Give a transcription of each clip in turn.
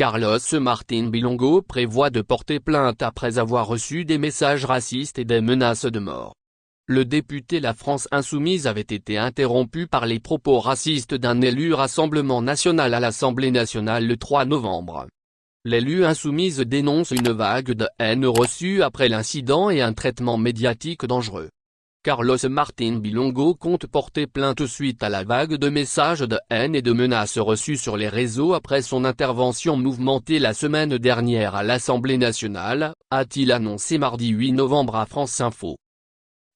Carlos Martín Bilongo prévoit de porter plainte après avoir reçu des messages racistes et des menaces de mort. Le député La France Insoumise avait été interrompu par les propos racistes d'un élu Rassemblement National à l'Assemblée nationale le 3 novembre. L'élu insoumise dénonce une vague de haine reçue après l'incident et un traitement médiatique dangereux. Carlos Martín Bilongo compte porter plainte suite à la vague de messages de haine et de menaces reçus sur les réseaux après son intervention mouvementée la semaine dernière à l'Assemblée nationale, a-t-il annoncé mardi 8 novembre à France Info.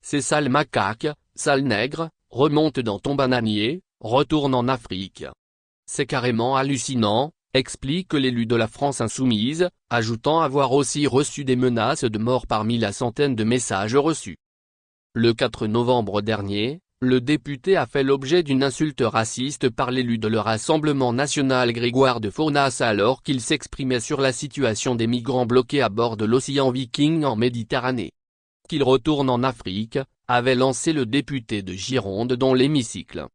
C'est sale macaque, sale nègre, remonte dans ton bananier, retourne en Afrique. C'est carrément hallucinant, explique l'élu de la France Insoumise, ajoutant avoir aussi reçu des menaces de mort parmi la centaine de messages reçus. Le 4 novembre dernier, le député a fait l'objet d'une insulte raciste par l'élu de le Rassemblement national Grégoire de Fournas alors qu'il s'exprimait sur la situation des migrants bloqués à bord de l'Océan Viking en Méditerranée. Qu'il retourne en Afrique, avait lancé le député de Gironde dans l'hémicycle.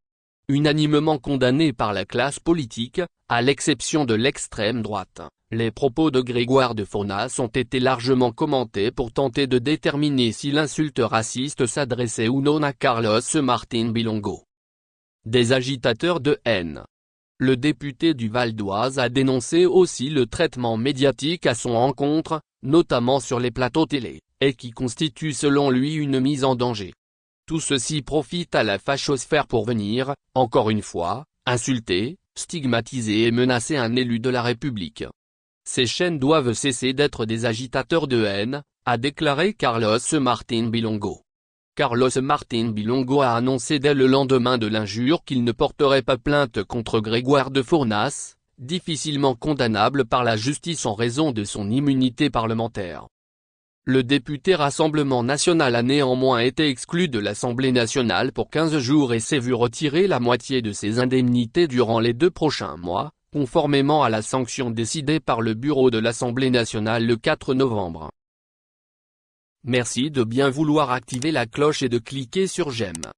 Unanimement condamné par la classe politique, à l'exception de l'extrême droite, les propos de Grégoire de Fournas ont été largement commentés pour tenter de déterminer si l'insulte raciste s'adressait ou non à Carlos Martín Bilongo. Des agitateurs de haine. Le député du Val d'Oise a dénoncé aussi le traitement médiatique à son encontre, notamment sur les plateaux télé, et qui constitue selon lui une mise en danger. Tout ceci profite à la fachosphère pour venir, encore une fois, insulter, stigmatiser et menacer un élu de la République. Ces chaînes doivent cesser d'être des agitateurs de haine, a déclaré Carlos Martín Bilongo. Carlos Martín Bilongo a annoncé dès le lendemain de l'injure qu'il ne porterait pas plainte contre Grégoire de Fournas, difficilement condamnable par la justice en raison de son immunité parlementaire. Le député Rassemblement National a néanmoins été exclu de l'Assemblée nationale pour 15 jours et s'est vu retirer la moitié de ses indemnités durant les 2 prochains mois, conformément à la sanction décidée par le bureau de l'Assemblée nationale le 4 novembre. Merci de bien vouloir activer la cloche et de cliquer sur j'aime.